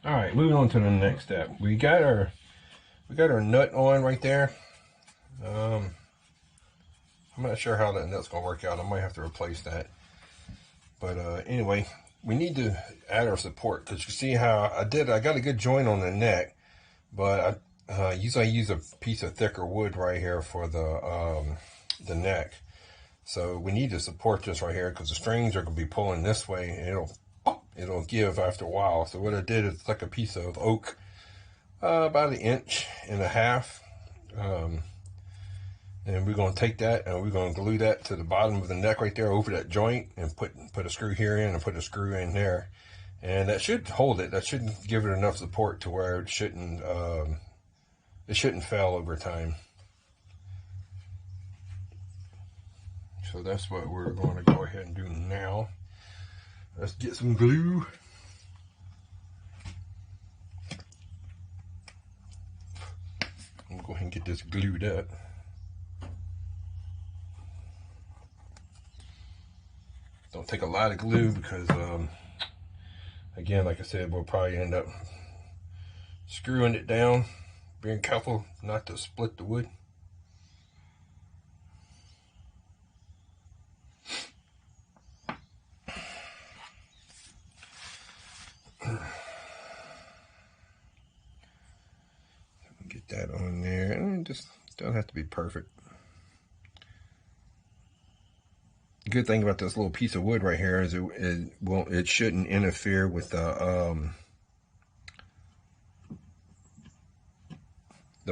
All right, moving on to the next step. We got our nut on right there. I'm not sure how that nut's gonna work out. I might have to replace that. But anyway, we need to add our support, because you see how I got a good joint on the neck, but I usually use a piece of thicker wood right here for the neck. So we need to support this right here, because the strings are going to be pulling this way, and it'll give after a while. So what I did is like a piece of oak, about 1.5 inches, and we're going to take that and we're going to glue that to the bottom of the neck right there over that joint, and put a screw here in and put a screw in there, and that should hold it. That should give it enough support to where it shouldn't fail over time. So that's what we're going to go ahead and do now. Let's get some glue. I'm going to go ahead and get this glued up. Don't take a lot of glue, because again, like I said, we'll probably end up screwing it down. Being careful not to split the wood. Get that on there, and it just doesn't have to be perfect. The good thing about this little piece of wood right here is it shouldn't interfere with the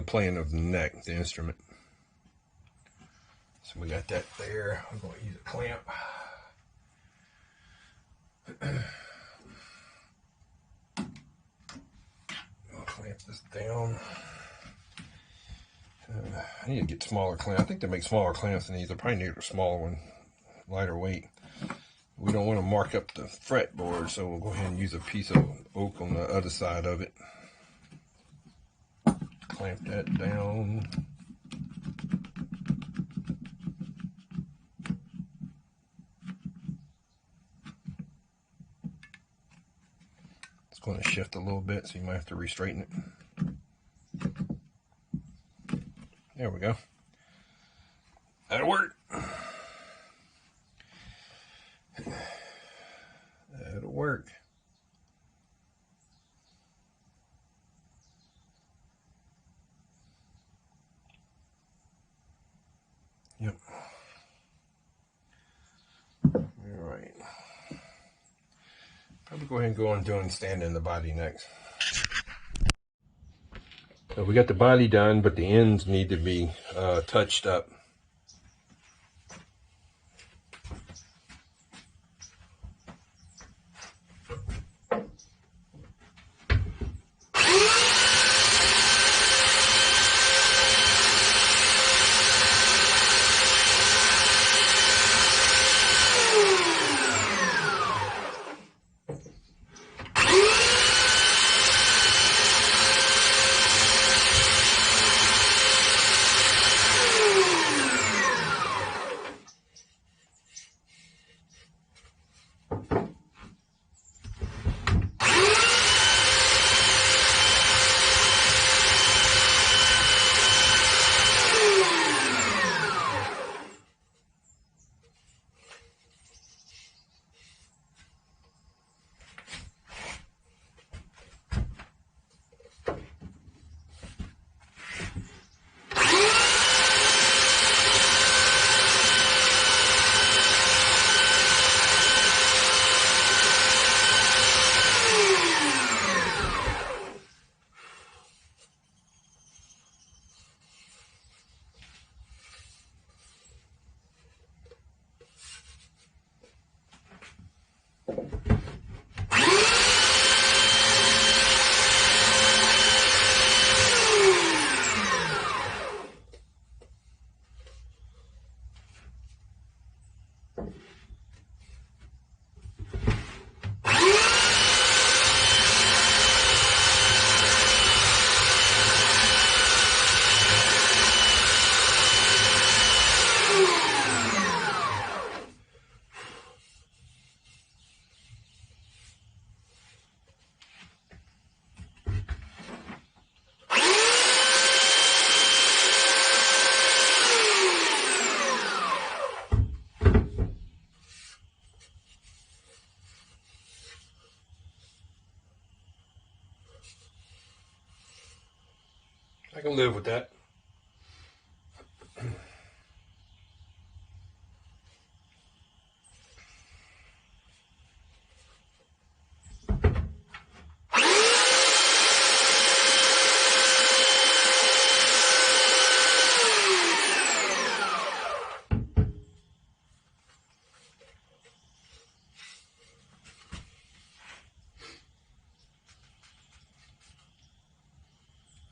playing of the neck, the instrument. So we got that there. I'm going to use a clamp. I'll clamp this down. I need to get smaller clamps. I think they make smaller clamps than these. I probably need a smaller one, lighter weight. We don't want to mark up the fretboard, so we'll go ahead and use a piece of oak on the other side of it. Clamp that down. It's going to shift a little bit, so you might have to re-straighten it. There we go. That'll work. That'll work. Yep. All right. Probably go ahead and go on doing stand in the body next. So we got the body done, but the ends need to be touched up. I can live with that.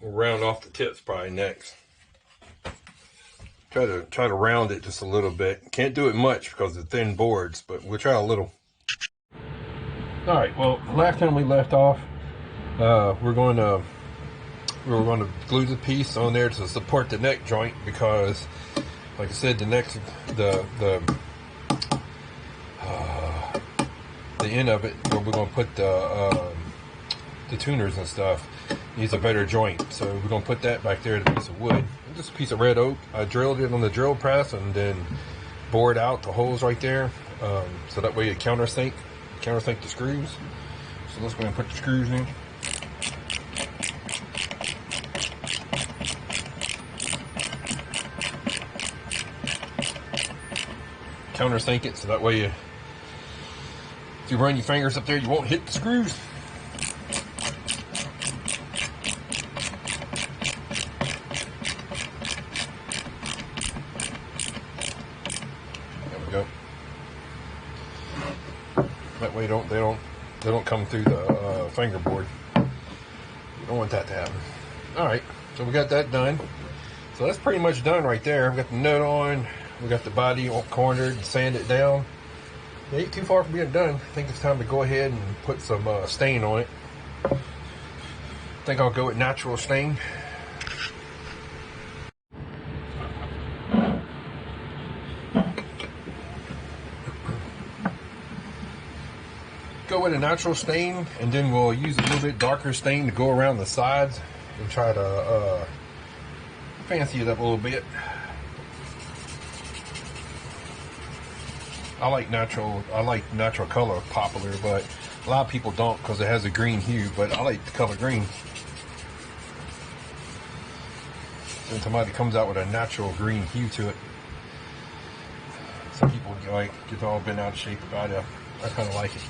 We'll round off the tips probably next. Try to round it just a little bit. Can't do it much because of thin boards, but we'll try a little. All right. Well, last time we left off, we're going to glue the piece on there to support the neck joint because, like I said, the end of it where we're going to put the tuners and stuff needs a better joint, so we're going to put that back there, the piece of wood. Just a piece of red oak. I drilled it on the drill press and then bored out the holes right there, so that way it countersink the screws. So let's go and put the screws in. Countersink it so that way if you run your fingers up there, you won't hit the screws. Go. That way they don't come through the fingerboard. You don't want that to happen. All right, so we got that done. So that's pretty much done right there. We got the nut on. We got the body all cornered and sand it down. It ain't too far from being done. I think it's time to go ahead and put some stain on it. I think I'll go with natural stain. Go with a natural stain, and then we'll use a little bit darker stain to go around the sides and try to fancy it up a little bit. I like natural color of poplar, but a lot of people don't because it has a green hue, but I like the color green. When somebody comes out with a natural green hue to it, some people get all bent out of shape about it. I kind of like it.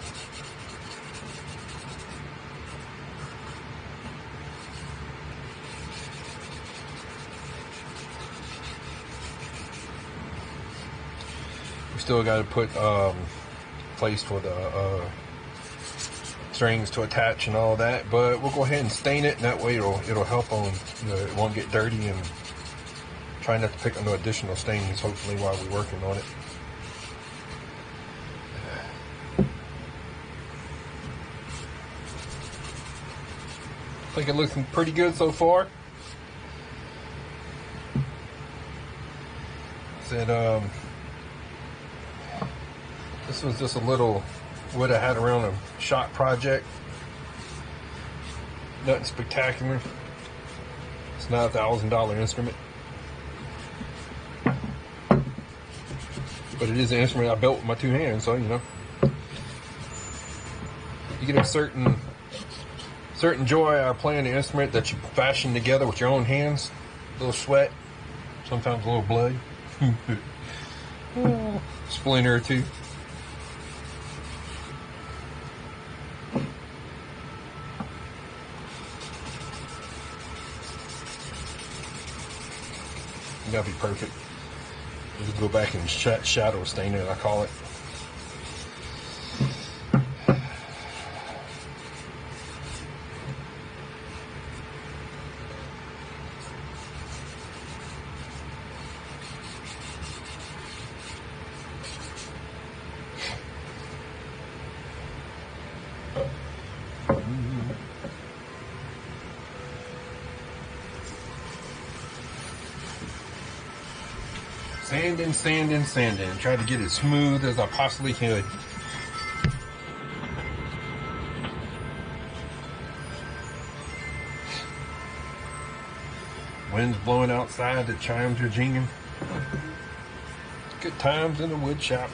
Still got to put place for the strings to attach and all that, but we'll go ahead and stain it, and that way it'll help on, it won't get dirty, and try not to pick up no additional stains hopefully while we're working on it. I think it looks pretty good so far. Said this was just a little what I had around a shop project. Nothing spectacular. It's not $1,000 instrument, but it is an instrument I built with my two hands. So you get a certain joy out of playing the instrument that you fashion together with your own hands. A little sweat, sometimes a little blood, splinter or two. You gotta be perfect. You just go back and shadow stain it, I call it. Sanding. Try to get it smooth as I possibly could. Wind's blowing outside, the chimes are jingling. Good times in the wood shop.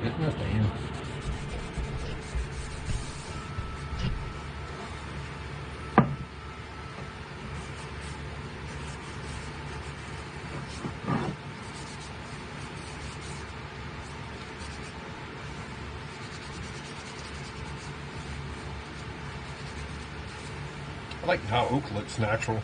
Getting this down. I like how oak looks natural.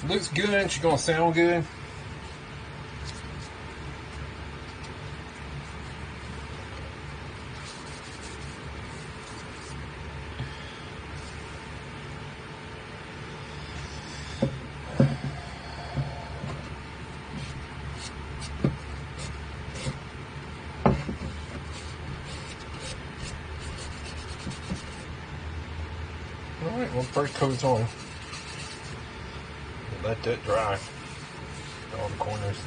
It looks good, it's gonna sound good. Alright, well, first coat's on. Let that dry. All the corners.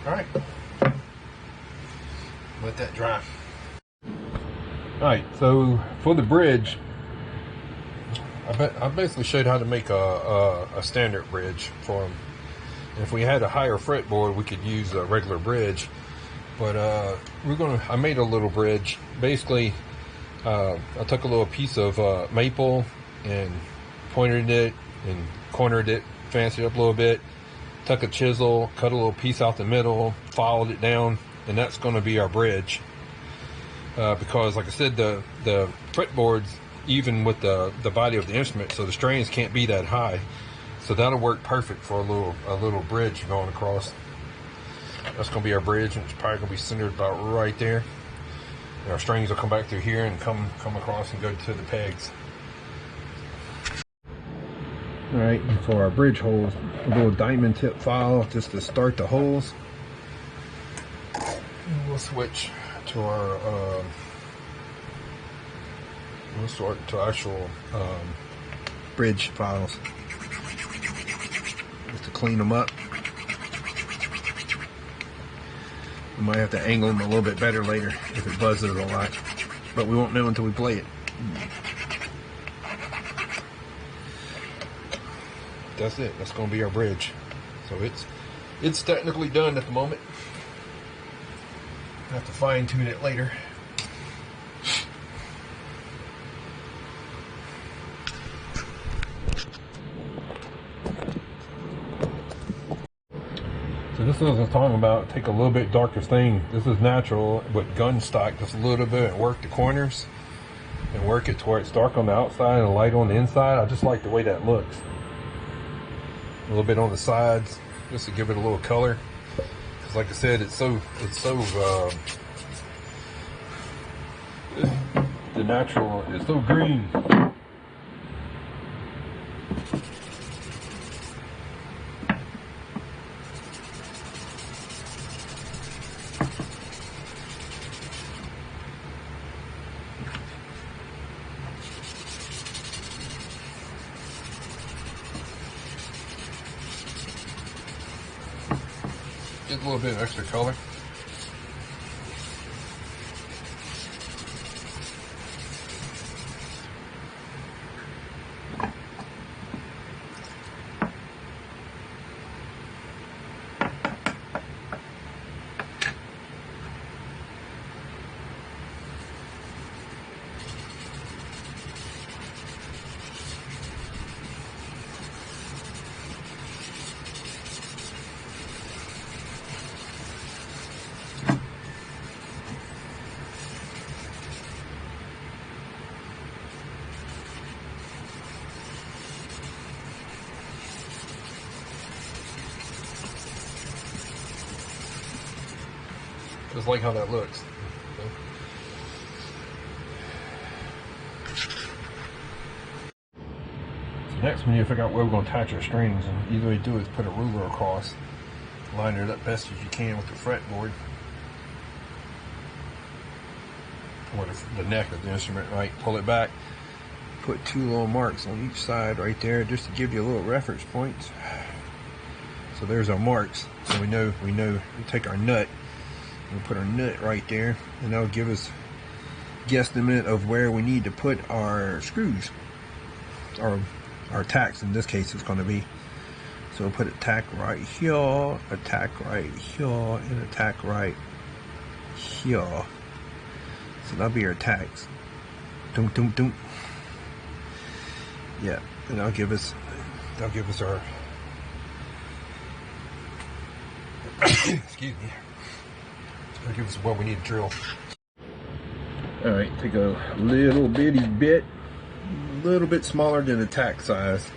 Alright. Let that dry. Alright, so for the bridge, I basically showed how to make a standard bridge for them. And if we had a higher fretboard, we could use a regular bridge. But I made a little bridge. Basically, I took a little piece of maple and pointed it and cornered it, fancied it up a little bit. Took a chisel, cut a little piece out the middle, filed it down, and that's going to be our bridge. Because, like I said, the fretboard's even with the body of the instrument, so the strings can't be that high. So that'll work perfect for a little bridge going across. That's going to be our bridge, and it's probably going to be centered about right there. And our strings will come back through here and come across and go to the pegs. Alright, for our bridge holes, a little diamond tip file just to start the holes. And we'll switch to our actual bridge files just to clean them up. We might have to angle them a little bit better later if it buzzes a lot, but we won't know until we play it. That's it. That's going to be our bridge. So it's technically done at the moment. I have to fine tune it later. So this is what I was talking about. Take a little bit darker stain. This is natural, but gun stock just a little bit and work the corners and work it to where it's dark on the outside and light on the inside. I just like the way that looks. A little bit on the sides just to give it a little color. Because like I said, it's so the natural is so green. Get a little bit of extra color. Just like how that looks. Okay. Next, we need to figure out where we're going to attach our strings, and either way to do is put a ruler across, line it up best as you can with the fretboard, or the neck of the instrument, right? Pull it back, put 2 little marks on each side right there, just to give you a little reference points. So there's our marks, so we know we take our nut, we'll put our nut right there, and that'll give us guesstimate of where we need to put our screws, or our tacks in this case is going to be. So we'll put a tack right here, a tack right here, and a tack right here. So that'll be our tacks. Dum dum dum. Yeah, and that'll give us our excuse me. That'll give us what we need to drill. All right, take a little bitty bit, a little bit smaller than the tack size.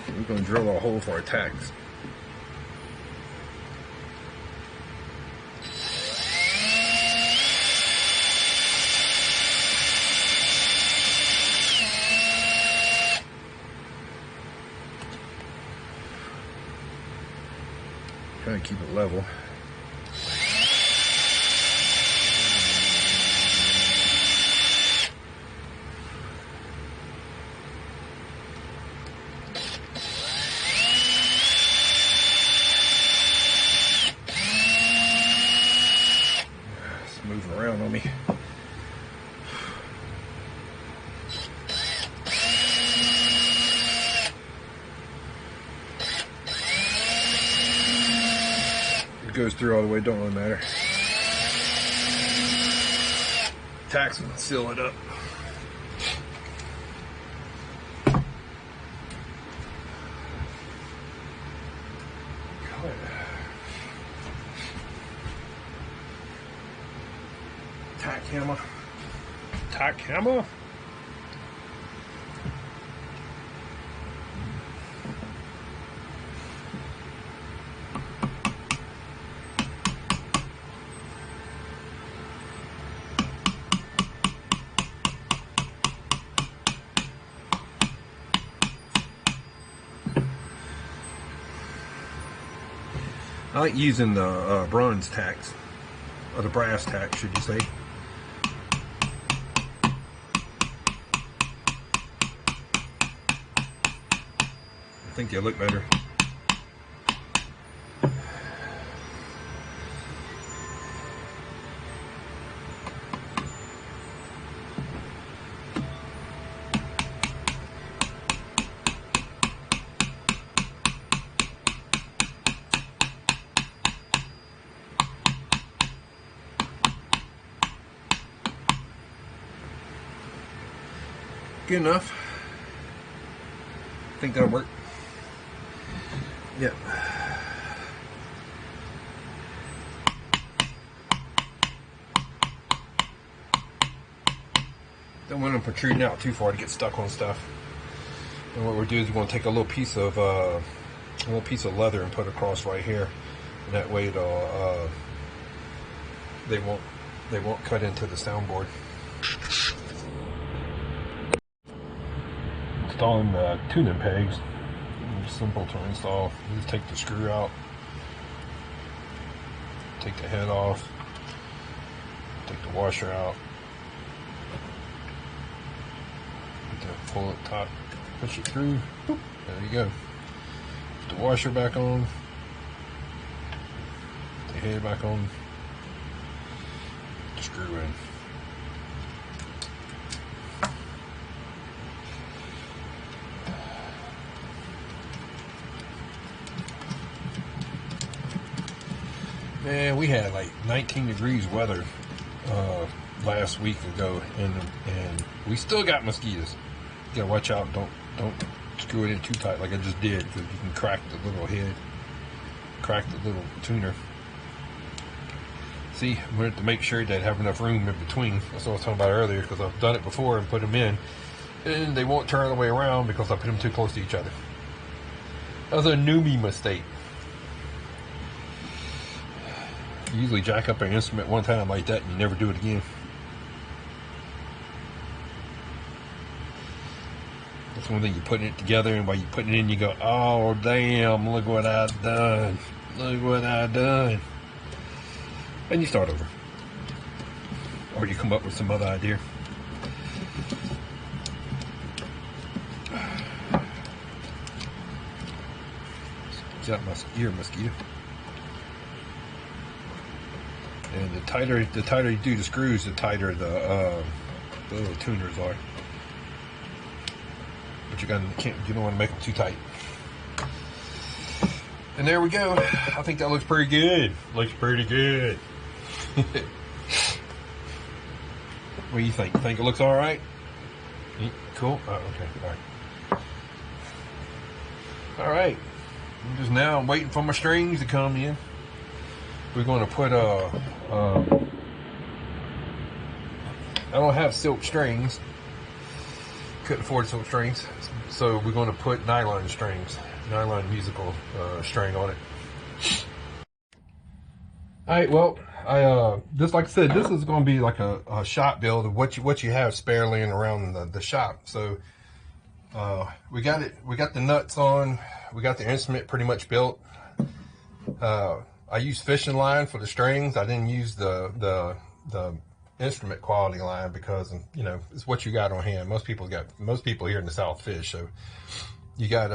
We're going to drill a hole for our tacks. Trying to keep it level. Moving around on me. It goes through all the way, don't really matter. Tacks will seal it up. Tack hammer. Tack hammer. I like using the bronze tacks, or the brass tacks, should you say. I think they look better. Good enough. I think that'll work. Yep. Don't want them protruding out too far to get stuck on stuff. And what we're doing is we're going to take a little piece of leather and put it across right here, and that way it'll they won't cut into the soundboard. Installing the tuning pegs. Simple to install. You just take the screw out, take the head off, take the washer out, pull it top, push it through. Boop, there you go. Put the washer back on, put the head back on, put the screw in. Man, we had like 19 degrees weather last week ago, and we still got mosquitoes. You gotta watch out. Don't screw it in too tight like I just did, because you can crack the little head, crack the little tuner. See, I wanted to make sure they'd have enough room in between. That's what I was talking about earlier, because I've done it before and put them in, and they won't turn all the way around because I put them too close to each other. That was a newbie mistake. You usually jack up an instrument one time like that and you never do it again. It's one thing you're putting it together, and while you're putting it in, you go, oh damn, look what I've done. Look what I've done. And you start over. Or you come up with some other idea. Is that my ear mosquito? And the tighter you do the screws, the tighter the little tuners are. But you don't want to make them too tight. And there we go. I think that looks pretty good. Looks pretty good. What do you think? Think it looks all right? Cool. Oh, okay. All right. All right. I'm just now waiting for my strings to come in. We're going to put I don't have silk strings. Couldn't afford silk strings, so we're going to put nylon strings, nylon musical string on it. All right. Well, just like I said, this is going to be like a shop build of what you have spare laying around the shop. So we got it. We got the nuts on. We got the instrument pretty much built. I used fishing line for the strings. I didn't use the instrument quality line because, you know, it's what you got on hand. Most people here in the South fish. So you got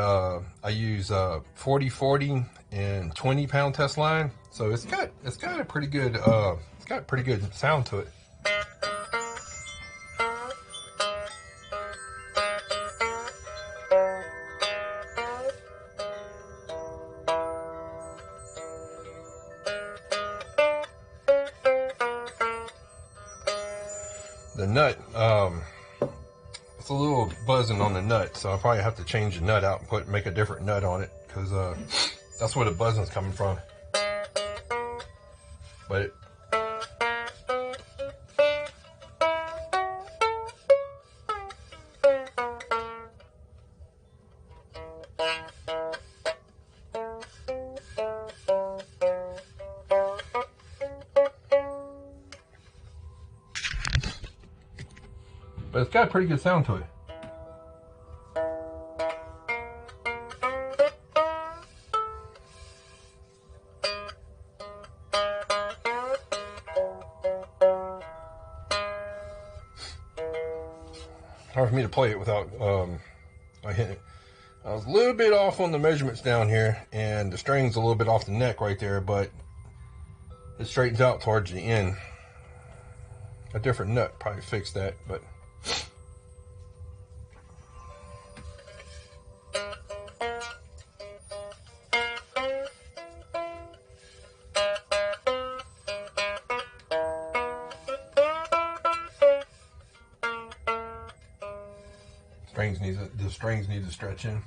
I use 40/40 and 20-pound test line. So it's got a pretty good sound to it. The nut, it's a little buzzing on the nut, so I'll probably have to change the nut out and make a different nut on it, because that's where the buzzing's coming from. But it's got a pretty good sound to it. Hard for me to play it without I hit it. I was a little bit off on the measurements down here, and the string's a little bit off the neck right there, but it straightens out towards the end. A different nut probably fixed that, but the strings need to stretch in.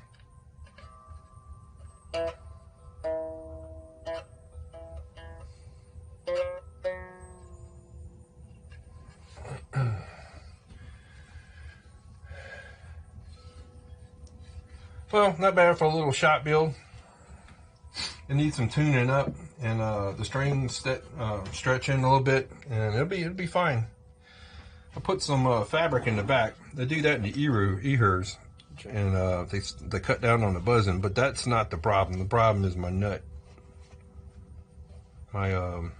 Well, not bad for a little shop build. It needs some tuning up, and the strings stretch in a little bit, and it'll be fine. I put some fabric in the back. They do that in the ears, and they cut down on the buzzing, but that's not the problem. The problem is my nut. The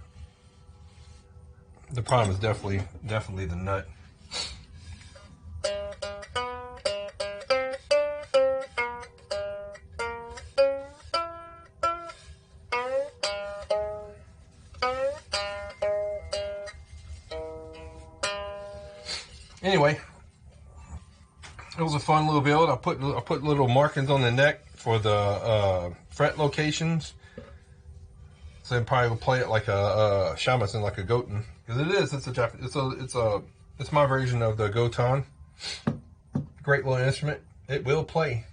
problem is definitely the nut. Anyway, it was a fun little build. I put little markings on the neck for the fret locations. So I probably will play it like a Shamisen, like a Gottan, because it is. It's my version of the Gottan. Great little instrument. It will play.